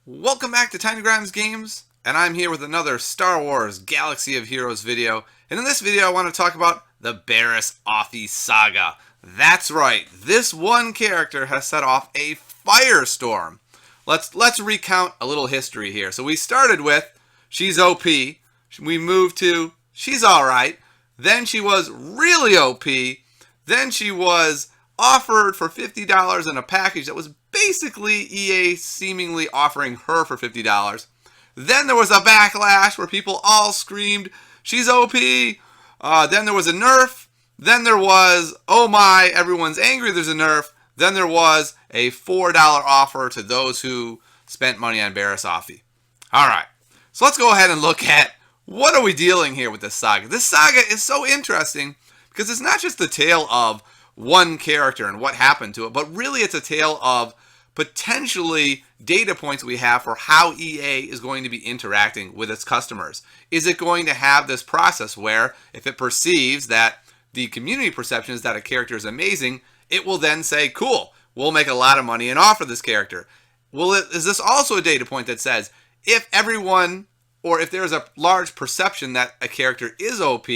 Welcome back to Tiny Grimes Games, and I'm here with another Star Wars Galaxy of Heroes video. And in this video I want to talk about the Barriss Offee Saga. That's right, this one character has set off a firestorm. Let's recount a little history here. So we started with, she's OP, we moved to, she's alright, then she was really OP, then she was offered for $50 in a package that was basically EA seemingly offering her for $50. Then there was a backlash where people all screamed, she's OP. Then there was a nerf. Then there was, oh my, everyone's angry there's a nerf. Then there was a $4 offer to those who spent money on Barriss Offee. Alright, so let's go ahead and look at what are we dealing here with this saga. This saga is so interesting because it's not just the tale of one character and what happened to it, but really it's a tale of potentially data points we have for how EA is going to be interacting with its customers. Is it going to have this process where if it perceives that the community perception is that a character is amazing, it will then say, cool, we'll make a lot of money and offer this character. Is this also a data point that says if everyone, or if there's a large perception that a character is OP,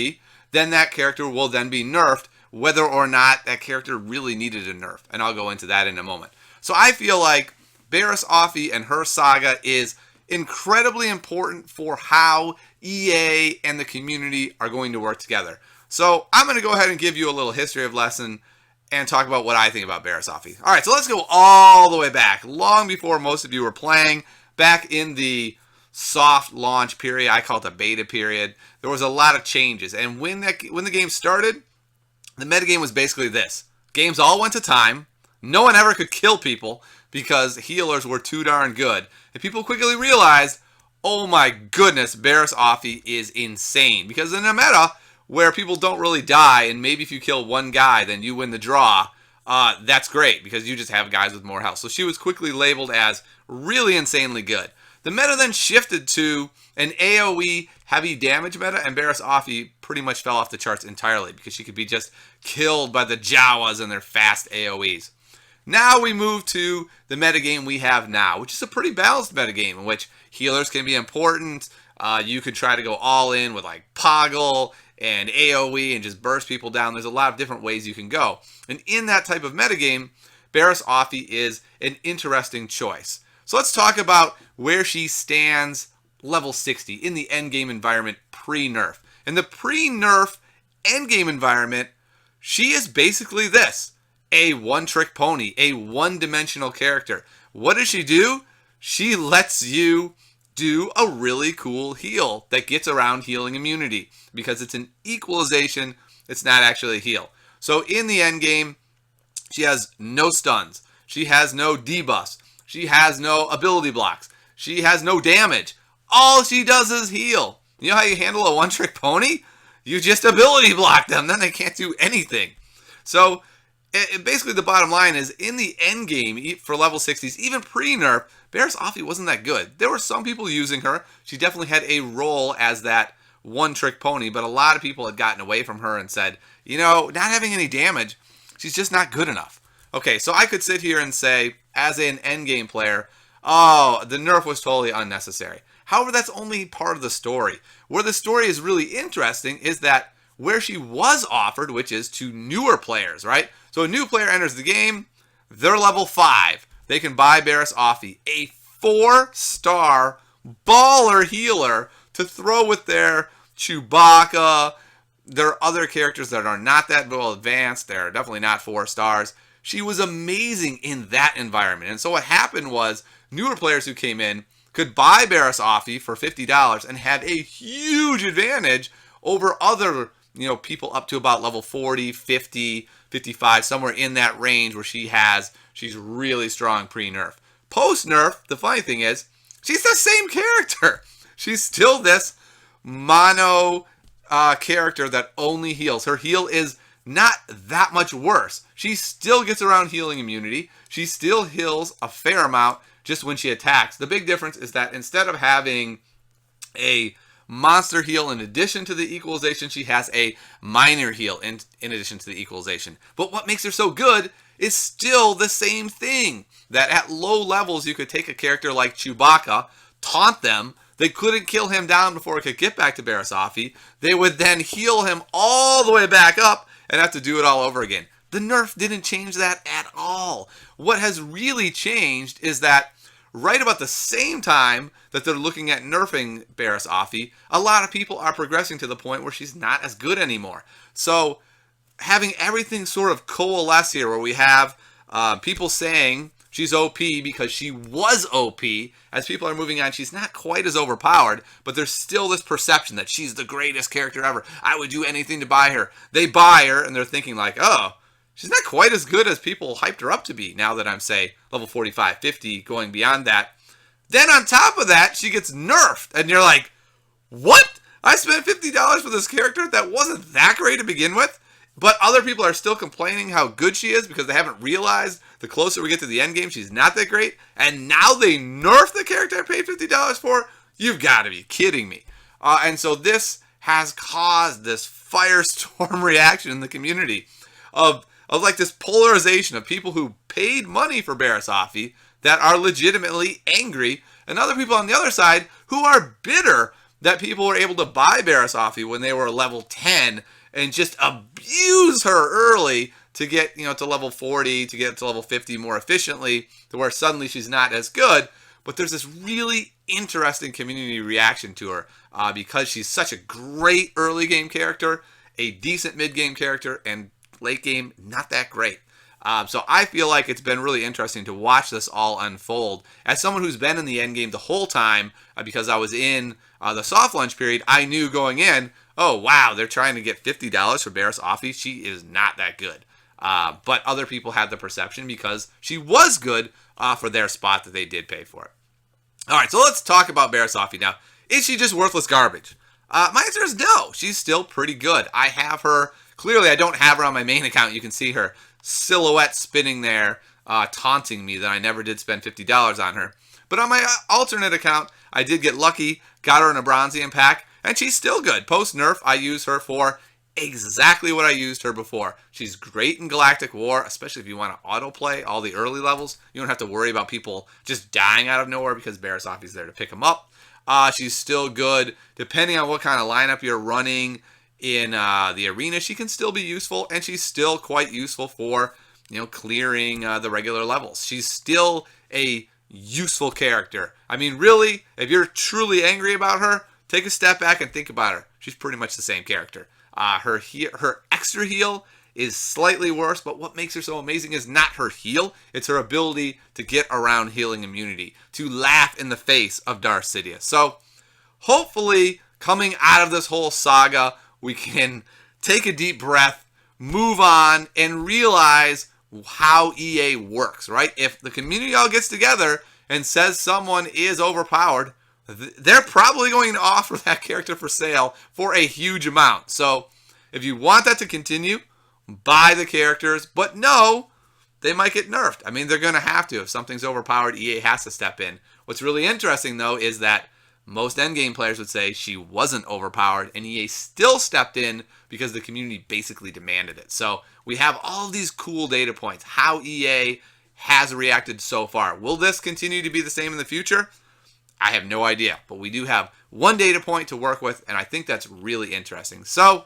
then that character will then be nerfed, whether or not that character really needed a nerf. And I'll go into that in a moment. So I feel like Barriss Offee and her saga is incredibly important for how EA and the community are going to work together. So I'm going to go ahead and give you a little history of lesson and talk about what I think about Barriss Offee. Alright, so let's go all the way back, long before most of you were playing, back in the soft launch period. I call it the beta period. There was a lot of changes, and when the game started, the metagame was basically this. Games all went to time. No one ever could kill people because healers were too darn good. And people quickly realized, oh my goodness, Barriss Offee is insane. Because in a meta where people don't really die, and maybe if you kill one guy, then you win the draw, that's great because you just have guys with more health. So she was quickly labeled as really insanely good. The meta then shifted to an AoE heavy damage meta, and Barriss Offee pretty much fell off the charts entirely because she could be just killed by the Jawas and their fast AoEs. Now we move to the metagame we have now, which is a pretty balanced metagame in which healers can be important. You could try to go all in with like Poggle and AoE and just burst people down. There's a lot of different ways you can go. And in that type of metagame, Barriss Offee is an interesting choice. So let's talk about where she stands level 60 in the endgame environment pre-nerf. In the pre-nerf endgame environment, she is basically this. A one-trick pony, a one-dimensional character. What does she do? She lets you do a really cool heal that gets around healing immunity because it's an equalization, it's not actually a heal. So in the endgame, she has no stuns, she has no debuffs, she has no ability blocks, she has no damage. All she does is heal. You know how you handle a one-trick pony? You just ability block them, then they can't do anything. So basically the bottom line is, in the end game for level 60s, even pre-nerf, Barriss Offee wasn't that good. There were some people using her. She definitely had a role as that one-trick pony, but a lot of people had gotten away from her and said, you know, not having any damage, she's just not good enough. Okay, so I could sit here and say, as an endgame player, oh, the nerf was totally unnecessary. However, that's only part of the story. Where the story is really interesting is that where she was offered, which is to newer players, right? So a new player enters the game, they're level 5. They can buy Barriss Offee, a 4-star baller healer to throw with their Chewbacca. There are other characters that are not that well advanced. They're definitely not 4 stars. She was amazing in that environment. And so what happened was, newer players who came in could buy Barriss Offee for $50 and have a huge advantage over other, people up to about level 40, 50, 55, somewhere in that range where she's really strong pre-nerf. Post-nerf, the funny thing is, she's the same character. She's still this mono character that only heals. Her heal is not that much worse. She still gets around healing immunity. She still heals a fair amount just when she attacks. The big difference is that instead of having a monster heal in addition to the equalization, she has a minor heal in addition to the equalization. But what makes her so good is still the same thing. That at low levels you could take a character like Chewbacca, taunt them, they couldn't kill him down before it could get back to Barriss Offee. They would then heal him all the way back up and have to do it all over again. The nerf didn't change that at all. What has really changed is that right about the same time that they're looking at nerfing Barriss Offee, a lot of people are progressing to the point where she's not as good anymore. So having everything sort of coalesce here, where we have people saying she's OP because she was OP. As people are moving on, she's not quite as overpowered, but there's still this perception that she's the greatest character ever. I would do anything to buy her. They buy her, and they're thinking like, oh, she's not quite as good as people hyped her up to be now that I'm, say, level 45, 50, going beyond that. Then on top of that, she gets nerfed, and you're like, what? I spent $50 for this character that wasn't that great to begin with? But other people are still complaining how good she is because they haven't realized the closer we get to the end game, she's not that great. And now they nerf the character I paid $50 for? You've got to be kidding me. And so this has caused this firestorm reaction in the community of like this polarization of people who paid money for Barriss Offee that are legitimately angry, and other people on the other side who are bitter that people were able to buy Barriss Offee when they were level 10 and just abuse her early to get, to level 40, to get to level 50 more efficiently, to where suddenly she's not as good. But there's this really interesting community reaction to her because she's such a great early game character, a decent mid game character, and late game not that great. So I feel like it's been really interesting to watch this all unfold. As someone who's been in the end game the whole time, because I was in the soft launch period, I knew going in, oh wow, they're trying to get $50 for Barriss Offee. She is not that good. But other people had the perception because she was good for their spot that they did pay for it. All right, so let's talk about Barriss Offee now. Is she just worthless garbage? My answer is no. She's still pretty good. I have her. Clearly, I don't have her on my main account. You can see her silhouette spinning there, taunting me that I never did spend $50 on her. But on my alternate account, I did get lucky, got her in a Bronzium pack, and she's still good. Post-nerf, I use her for exactly what I used her before. She's great in Galactic War, especially if you want to autoplay all the early levels. You don't have to worry about people just dying out of nowhere because Barriss Offee's there to pick them up. She's still good. Depending on what kind of lineup you're running in the arena, she can still be useful, and she's still quite useful for, clearing the regular levels. She's still a useful character. I mean, really, if you're truly angry about her, take a step back and think about her. She's pretty much the same character. Her extra heal is slightly worse, but what makes her so amazing is not her heal. It's her ability to get around healing immunity, to laugh in the face of Darth Sidious. So hopefully coming out of this whole saga, we can take a deep breath, move on, and realize how EA works, right? If the community all gets together and says someone is overpowered, they're probably going to offer that character for sale for a huge amount. So if you want that to continue, buy the characters, but no, they might get nerfed. I mean, they're going to have to. If something's overpowered, EA has to step in. What's really interesting, though, is that most endgame players would say she wasn't overpowered, and EA still stepped in because the community basically demanded it. So we have all of these cool data points, how EA has reacted so far. Will this continue to be the same in the future? I have no idea, but we do have one data point to work with, and I think that's really interesting. So,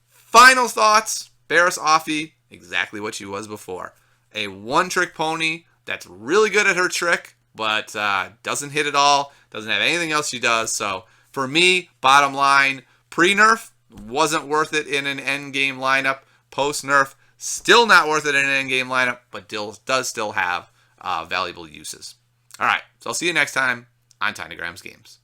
final thoughts, Barriss Offee, exactly what she was before. A one-trick pony that's really good at her trick, but doesn't hit it all, doesn't have anything else she does. So, for me, bottom line, pre-nerf, wasn't worth it in an endgame lineup. Post-nerf, still not worth it in an endgame lineup, but does still have valuable uses. All right, so I'll see you next time on Tinygrams Games.